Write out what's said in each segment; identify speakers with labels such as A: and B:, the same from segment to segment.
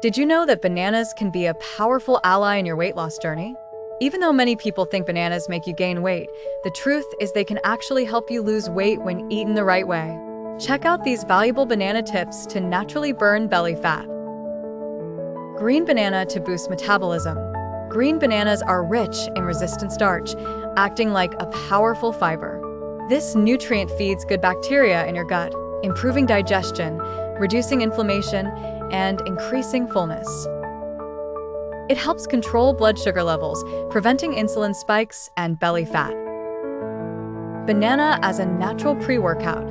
A: Did you know that bananas can be a powerful ally in your weight loss journey? Even though many people think bananas make you gain weight, the truth is they can actually help you lose weight when eaten the right way. Check out these valuable banana tips to naturally burn belly fat. Green banana to boost metabolism. Green bananas are rich in resistant starch, acting like a powerful fiber. This nutrient feeds good bacteria in your gut, improving digestion, reducing inflammation, and increasing fullness. It helps control blood sugar levels, preventing insulin spikes and belly fat. Banana as a natural pre-workout.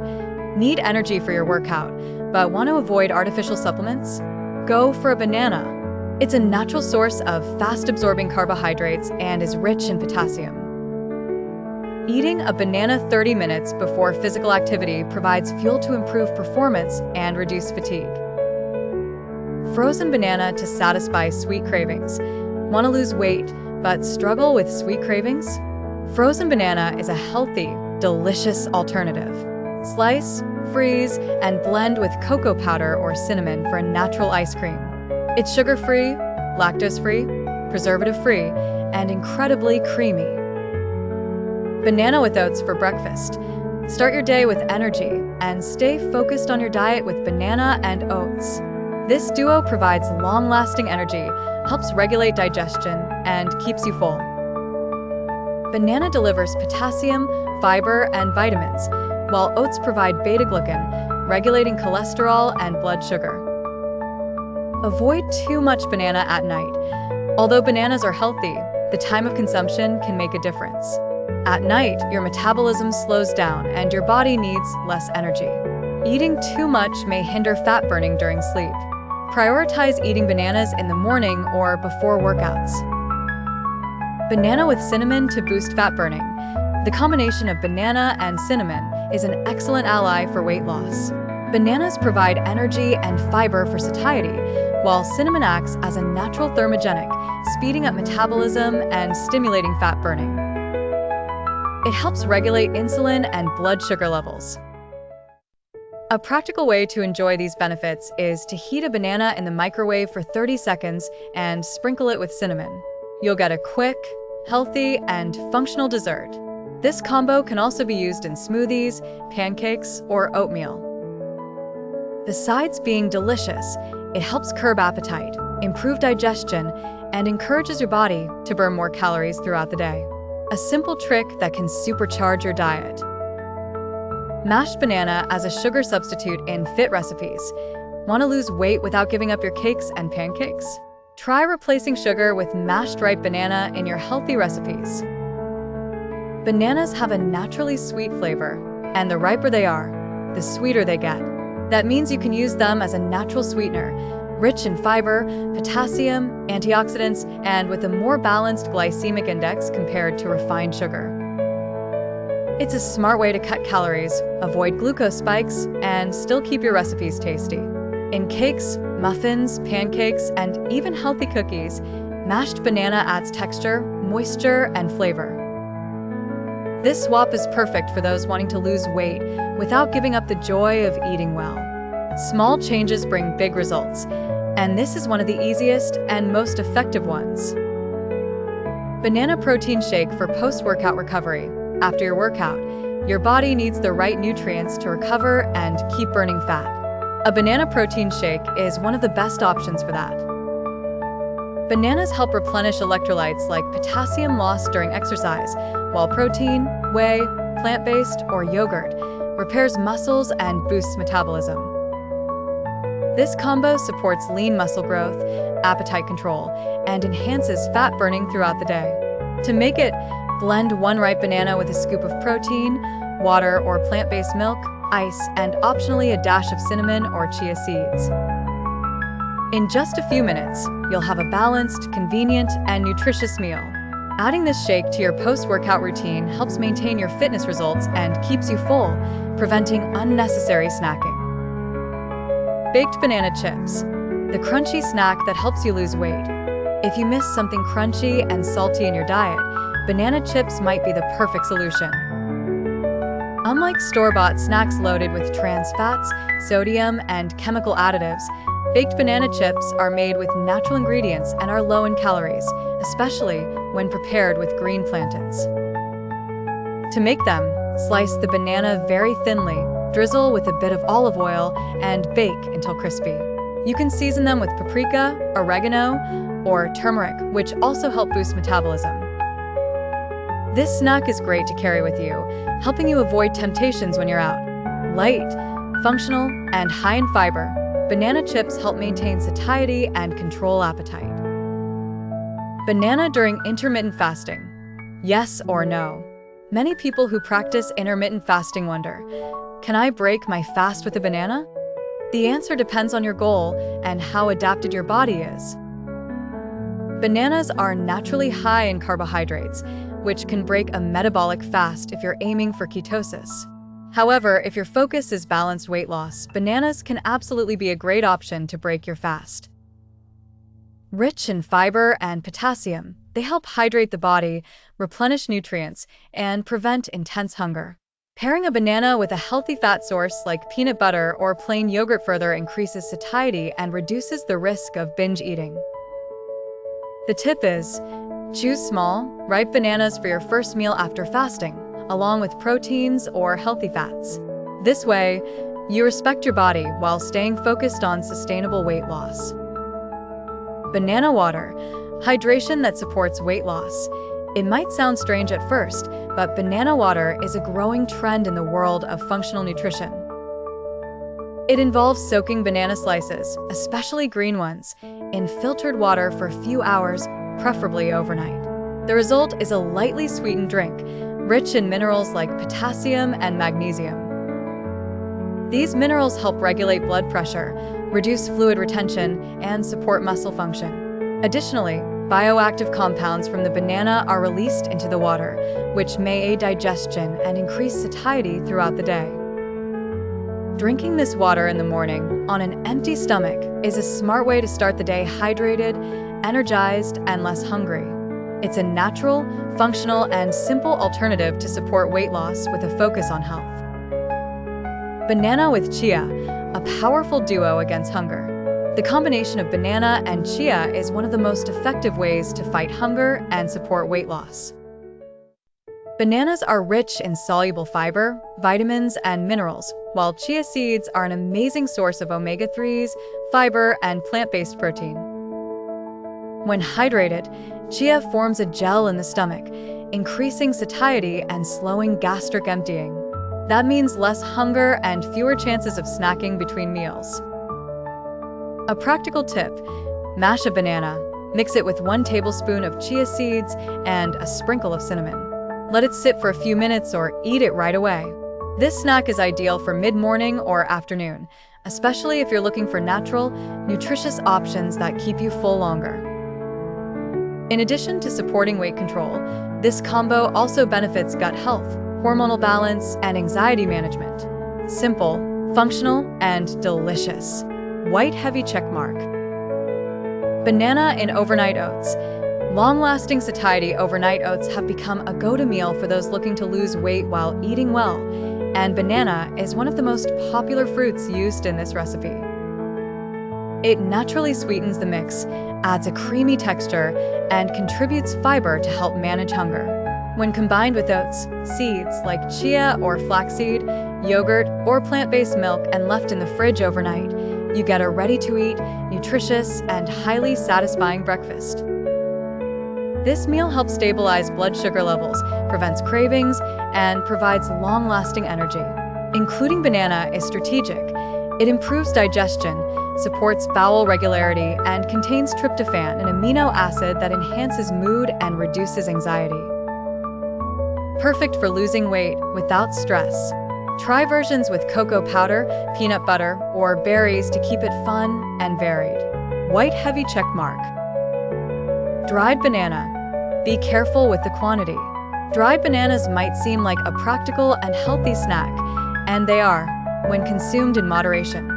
A: Need energy for your workout, but want to avoid artificial supplements? Go for a banana. It's a natural source of fast-absorbing carbohydrates and is rich in potassium. Eating a banana 30 minutes before physical activity provides fuel to improve performance and reduce fatigue. Frozen banana to satisfy sweet cravings. Want to lose weight, but struggle with sweet cravings? Frozen banana is a healthy, delicious alternative. Slice, freeze, and blend with cocoa powder or cinnamon for a natural ice cream. It's sugar-free, lactose-free, preservative-free, and incredibly creamy. Banana with oats for breakfast. Start your day with energy and stay focused on your diet with banana and oats. This duo provides long-lasting energy, helps regulate digestion, and keeps you full. Banana delivers potassium, fiber, and vitamins, while oats provide beta-glucan, regulating cholesterol and blood sugar. Avoid too much banana at night. Although bananas are healthy, the time of consumption can make a difference. At night, your metabolism slows down and your body needs less energy. Eating too much may hinder fat burning during sleep. Prioritize eating bananas in the morning or before workouts. Banana with cinnamon to boost fat burning. The combination of banana and cinnamon is an excellent ally for weight loss. Bananas provide energy and fiber for satiety, while cinnamon acts as a natural thermogenic, speeding up metabolism and stimulating fat burning. It helps regulate insulin and blood sugar levels. A practical way to enjoy these benefits is to heat a banana in the microwave for 30 seconds and sprinkle it with cinnamon. You'll get a quick, healthy, and functional dessert. This combo can also be used in smoothies, pancakes, or oatmeal. Besides being delicious, it helps curb appetite, improve digestion, and encourages your body to burn more calories throughout the day. A simple trick that can supercharge your diet. Mashed banana as a sugar substitute in fit recipes. Want to lose weight without giving up your cakes and pancakes? Try replacing sugar with mashed ripe banana in your healthy recipes. Bananas have a naturally sweet flavor, and the riper they are, the sweeter they get. That means you can use them as a natural sweetener, rich in fiber, potassium, antioxidants, and with a more balanced glycemic index compared to refined sugar. It's a smart way to cut calories, avoid glucose spikes, and still keep your recipes tasty. In cakes, muffins, pancakes, and even healthy cookies, mashed banana adds texture, moisture, and flavor. This swap is perfect for those wanting to lose weight without giving up the joy of eating well. Small changes bring big results, and this is one of the easiest and most effective ones. Banana protein shake for post-workout recovery. After your workout, your body needs the right nutrients to recover and keep burning fat. A banana protein shake is one of the best options for that. Bananas help replenish electrolytes like potassium lost during exercise, while protein, whey, plant-based, or yogurt repairs muscles and boosts metabolism. This combo supports lean muscle growth, appetite control, and enhances fat burning throughout the day. To make it, blend one ripe banana with a scoop of protein, water or plant-based milk, ice, and optionally a dash of cinnamon or chia seeds. In just a few minutes, you'll have a balanced, convenient, and nutritious meal. Adding this shake to your post-workout routine helps maintain your fitness results and keeps you full, preventing unnecessary snacking. Baked banana chips, the crunchy snack that helps you lose weight. If you miss something crunchy and salty in your diet, banana chips might be the perfect solution. Unlike store-bought snacks loaded with trans fats, sodium, and chemical additives, Baked banana chips are made with natural ingredients and are low in calories, especially when prepared with green plantains. To make them, slice the banana very thinly, drizzle with a bit of olive oil, and bake until crispy. You can season them with paprika, oregano, or turmeric, which also help boost metabolism. This snack is great to carry with you, helping you avoid temptations when you're out. Light, functional, and high in fiber, banana chips help maintain satiety and control appetite. Banana during intermittent fasting. Yes or no? Many people who practice intermittent fasting wonder, can I break my fast with a banana? The answer depends on your goal and how adapted your body is. Bananas are naturally high in carbohydrates, which can break a metabolic fast if you're aiming for ketosis. However, if your focus is balanced weight loss, bananas can absolutely be a great option to break your fast. Rich in fiber and potassium, they help hydrate the body, replenish nutrients, and prevent intense hunger. Pairing a banana with a healthy fat source like peanut butter or plain yogurt further increases satiety and reduces the risk of binge eating. The tip is, choose small, ripe bananas for your first meal after fasting, along with proteins or healthy fats. This way, you respect your body while staying focused on sustainable weight loss. Banana water, hydration that supports weight loss. It might sound strange at first, but banana water is a growing trend in the world of functional nutrition. It involves soaking banana slices, especially green ones, in filtered water for a few hours, preferably overnight. The result is a lightly sweetened drink, rich in minerals like potassium and magnesium. These minerals help regulate blood pressure, reduce fluid retention, and support muscle function. Additionally, bioactive compounds from the banana are released into the water, which may aid digestion and increase satiety throughout the day. Drinking this water in the morning on an empty stomach is a smart way to start the day hydrated, energized, and less hungry. It's a natural, functional, and simple alternative to support weight loss with a focus on health. Banana with chia, a powerful duo against hunger. The combination of banana and chia is one of the most effective ways to fight hunger and support weight loss. Bananas are rich in soluble fiber, vitamins, and minerals, while chia seeds are an amazing source of omega-3s, fiber, and plant-based protein. When hydrated, chia forms a gel in the stomach, increasing satiety and slowing gastric emptying. That means less hunger and fewer chances of snacking between meals. A practical tip, mash a banana, mix it with 1 tablespoon of chia seeds and a sprinkle of cinnamon. Let it sit for a few minutes or eat it right away. This snack is ideal for mid-morning or afternoon, especially if you're looking for natural, nutritious options that keep you full longer. In addition to supporting weight control, this combo also benefits gut health, hormonal balance, and anxiety management. Simple, functional, and delicious. White heavy checkmark. Banana in overnight oats. Long-lasting satiety overnight oats have become a go-to meal for those looking to lose weight while eating well, and banana is one of the most popular fruits used in this recipe. It naturally sweetens the mix, adds a creamy texture, and contributes fiber to help manage hunger. When combined with oats, seeds like chia or flaxseed, yogurt, or plant-based milk and left in the fridge overnight, you get a ready-to-eat, nutritious, and highly satisfying breakfast. This meal helps stabilize blood sugar levels, prevents cravings, and provides long-lasting energy. Including banana is strategic. It improves digestion, supports bowel regularity, and contains tryptophan, an amino acid that enhances mood and reduces anxiety. Perfect for losing weight without stress. Try versions with cocoa powder, peanut butter, or berries to keep it fun and varied. White heavy checkmark. Dried banana. Be careful with the quantity. Dried bananas might seem like a practical and healthy snack, and they are, when consumed in moderation.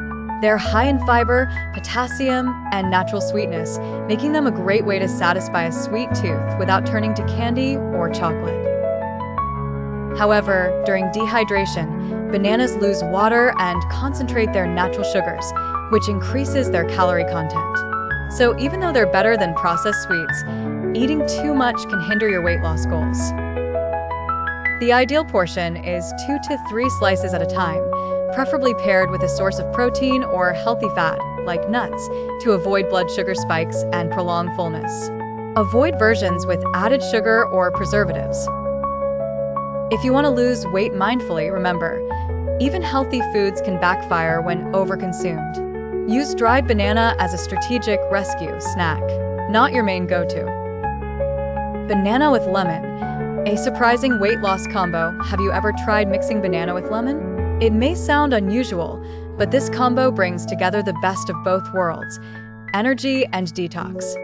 A: They're high in fiber, potassium, and natural sweetness, making them a great way to satisfy a sweet tooth without turning to candy or chocolate. However, during dehydration, bananas lose water and concentrate their natural sugars, which increases their calorie content. So even though they're better than processed sweets, eating too much can hinder your weight loss goals. The ideal portion is 2 to 3 slices at a time, preferably paired with a source of protein or healthy fat, like nuts, to avoid blood sugar spikes and prolong fullness. Avoid versions with added sugar or preservatives. If you want to lose weight mindfully, remember, even healthy foods can backfire when overconsumed. Use dried banana as a strategic rescue snack, not your main go-to. Banana with lemon, a surprising weight loss combo. Have you ever tried mixing banana with lemon? It may sound unusual, but this combo brings together the best of both worlds, energy and detox.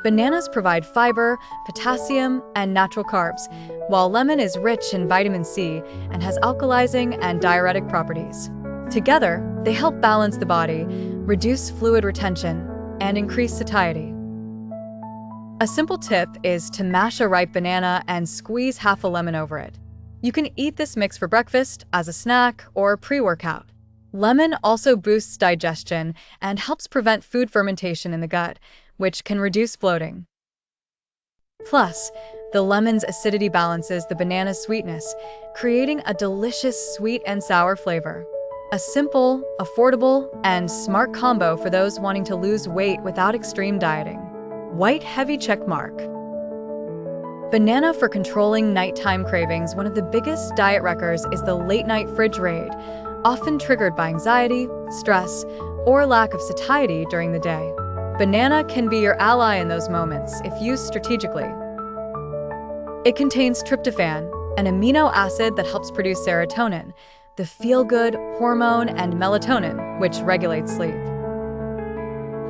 A: Bananas provide fiber, potassium, and natural carbs, while lemon is rich in vitamin C and has alkalizing and diuretic properties. Together, they help balance the body, reduce fluid retention, and increase satiety. A simple tip is to mash a ripe banana and squeeze half a lemon over it. You can eat this mix for breakfast, as a snack, or pre-workout. Lemon also boosts digestion and helps prevent food fermentation in the gut, which can reduce bloating. Plus, the lemon's acidity balances the banana's sweetness, creating a delicious sweet and sour flavor. A simple, affordable, and smart combo for those wanting to lose weight without extreme dieting. White heavy check mark. Banana for controlling nighttime cravings. One of the biggest diet wreckers is the late-night fridge raid, often triggered by anxiety, stress, or lack of satiety during the day. Banana can be your ally in those moments if used strategically. It contains tryptophan, an amino acid that helps produce serotonin, the feel-good hormone, and melatonin, which regulates sleep.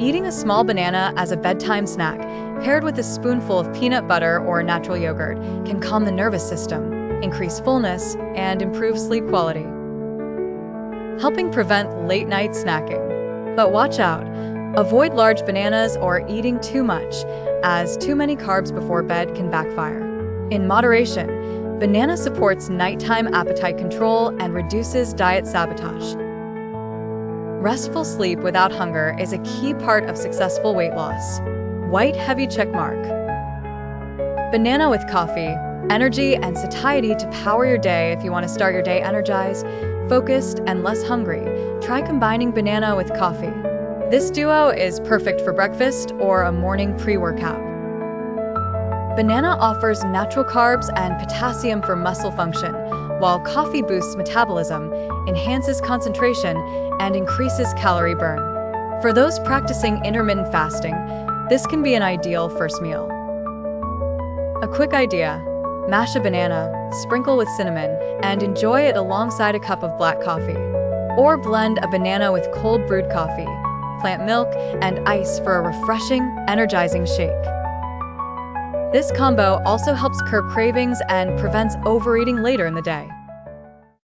A: Eating a small banana as a bedtime snack, paired with a spoonful of peanut butter or natural yogurt, can calm the nervous system, increase fullness, and improve sleep quality, helping prevent late-night snacking. But watch out! Avoid large bananas or eating too much, as too many carbs before bed can backfire. In moderation, banana supports nighttime appetite control and reduces diet sabotage. Restful sleep without hunger is a key part of successful weight loss. White heavy check mark. Banana with coffee, energy and satiety to power your day. If you want to start your day energized, focused, and less hungry, try combining banana with coffee. This duo is perfect for breakfast or a morning pre-workout. Banana offers natural carbs and potassium for muscle function, while coffee boosts metabolism, enhances concentration, and increases calorie burn. For those practicing intermittent fasting, this can be an ideal first meal. A quick idea: mash a banana, sprinkle with cinnamon, and enjoy it alongside a cup of black coffee. Or blend a banana with cold brewed coffee, plant milk, and ice for a refreshing, energizing shake. This combo also helps curb cravings and prevents overeating later in the day.